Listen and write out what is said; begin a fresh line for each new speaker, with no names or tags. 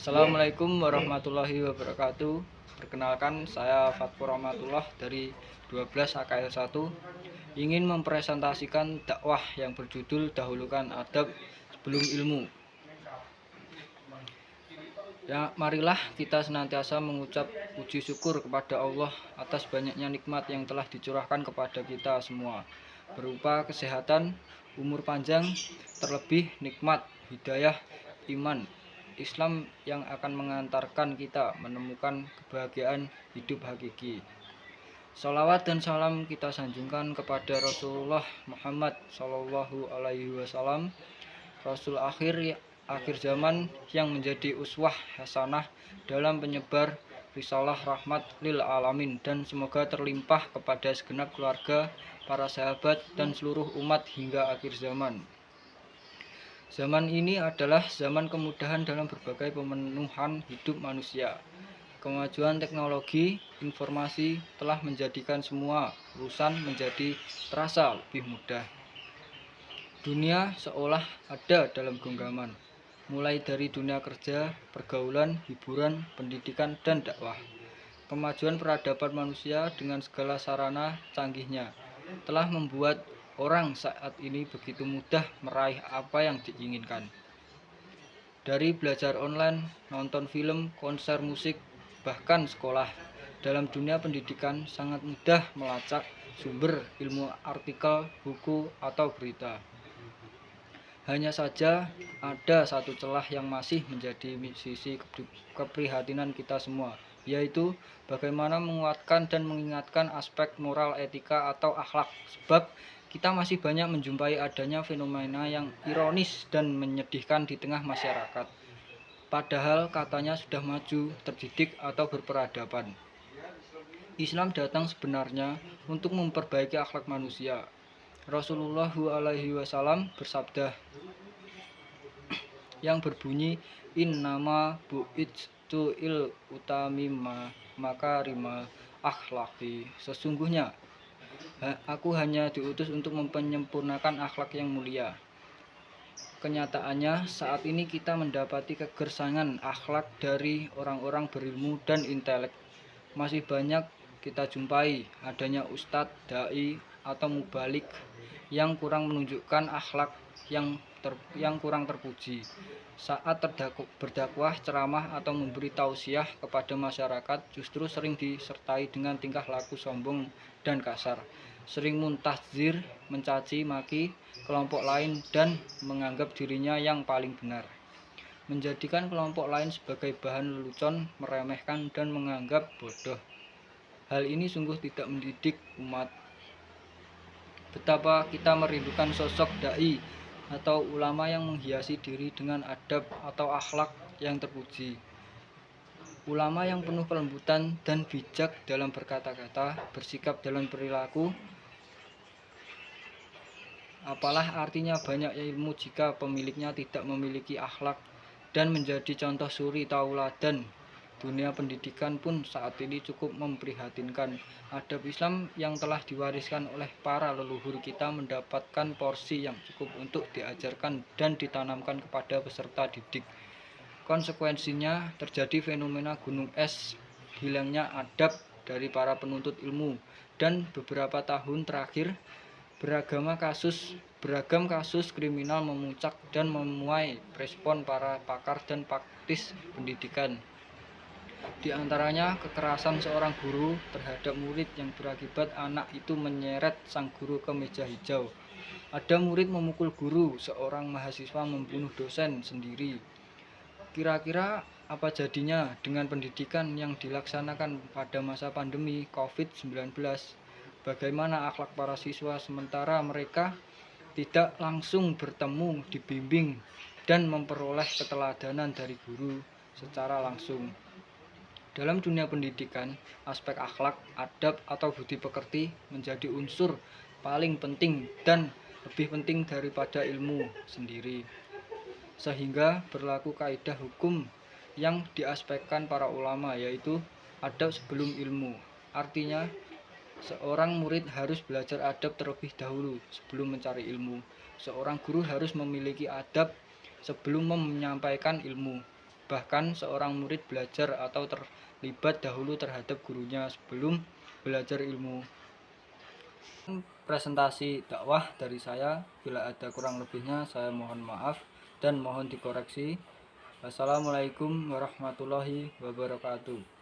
Assalamualaikum warahmatullahi wabarakatuh. Perkenalkan, saya Fatkur Rahmatullah dari 12 AKL 1 ingin mempresentasikan dakwah yang berjudul Dahulukan Adab Sebelum Ilmu. Ya, marilah kita senantiasa mengucap puji syukur kepada Allah atas banyaknya nikmat yang telah dicurahkan kepada kita semua, berupa kesehatan, umur panjang, terlebih nikmat hidayah iman Islam yang akan mengantarkan kita menemukan kebahagiaan hidup hakiki. Sholawat dan salam kita sanjungkan kepada Rasulullah Muhammad Shallallahu Alaihi Wasallam, Rasul akhir zaman yang menjadi uswah hasanah dalam penyebar risalah rahmat lil alamin, dan semoga terlimpah kepada segenap keluarga, para sahabat, dan seluruh umat hingga akhir zaman. Zaman ini adalah zaman kemudahan dalam berbagai pemenuhan hidup manusia. Kemajuan teknologi informasi telah menjadikan semua urusan menjadi terasa lebih mudah. Dunia seolah ada dalam genggaman, mulai dari dunia kerja, pergaulan, hiburan, pendidikan, dan dakwah. Kemajuan peradaban manusia dengan segala sarana canggihnya telah membuat orang saat ini begitu mudah meraih apa yang diinginkan. Dari belajar online, nonton film, konser musik, bahkan sekolah. Dalam dunia pendidikan sangat mudah melacak sumber ilmu, artikel, buku, atau berita. Hanya saja ada satu celah yang masih menjadi sisi keprihatinan kita semua, yaitu bagaimana menguatkan dan mengingatkan aspek moral, etika, atau akhlak. Sebab kita masih banyak menjumpai adanya fenomena yang ironis dan menyedihkan di tengah masyarakat, padahal katanya sudah maju, terdidik, atau berperadaban. Islam datang sebenarnya untuk memperbaiki akhlak manusia. Rasulullah SAW bersabda yang berbunyi, innama bu'itsu il utamima makarima akhlaki. Sesungguhnya aku hanya diutus untuk menyempurnakan akhlak yang mulia. Kenyataannya saat ini kita mendapati kegersangan akhlak dari orang-orang berilmu dan intelek. Masih banyak kita jumpai adanya ustadz, dai, atau mubalik yang kurang menunjukkan akhlak yang kurang terpuji. Saat berdakwah, ceramah, atau memberi tausiah kepada masyarakat justru sering disertai dengan tingkah laku sombong dan kasar, sering muntazir, mencaci maki kelompok lain dan menganggap dirinya yang paling benar, menjadikan kelompok lain sebagai bahan lelucon, meremehkan, dan menganggap bodoh. Hal ini sungguh tidak mendidik umat. Betapa kita merindukan sosok dai atau ulama yang menghiasi diri dengan adab atau akhlak yang terpuji. Ulama yang penuh kelembutan dan bijak dalam berkata-kata, bersikap dalam perilaku. Apalah artinya banyak ilmu jika pemiliknya tidak memiliki akhlak dan menjadi contoh suri tauladan. Dunia pendidikan pun saat ini cukup memprihatinkan. Adab Islam yang telah diwariskan oleh para leluhur kita mendapatkan porsi yang cukup untuk diajarkan dan ditanamkan kepada peserta didik. Konsekuensinya terjadi fenomena gunung es, hilangnya adab dari para penuntut ilmu, dan beberapa tahun terakhir beragam kasus kriminal memuncak dan menuai respon para pakar dan praktis pendidikan. Di antaranya kekerasan seorang guru terhadap murid yang berakibat anak itu menyeret sang guru ke meja hijau. Ada murid memukul guru, seorang mahasiswa membunuh dosen sendiri. Kira-kira apa jadinya dengan pendidikan yang dilaksanakan pada masa pandemi COVID-19? Bagaimana akhlak para siswa sementara mereka tidak langsung bertemu, dibimbing, dan memperoleh keteladanan dari guru secara langsung? Dalam dunia pendidikan, aspek akhlak, adab, atau budi pekerti menjadi unsur paling penting dan lebih penting daripada ilmu sendiri. Sehingga berlaku kaidah hukum yang diaspekkan para ulama, yaitu adab sebelum ilmu. Artinya, seorang murid harus belajar adab terlebih dahulu sebelum mencari ilmu. Seorang guru harus memiliki adab sebelum menyampaikan ilmu. Bahkan seorang murid belajar atau terlibat dahulu terhadap gurunya sebelum belajar ilmu. Presentasi dakwah dari saya. Bila ada kurang lebihnya saya mohon maaf dan mohon dikoreksi. Wassalamualaikum warahmatullahi wabarakatuh.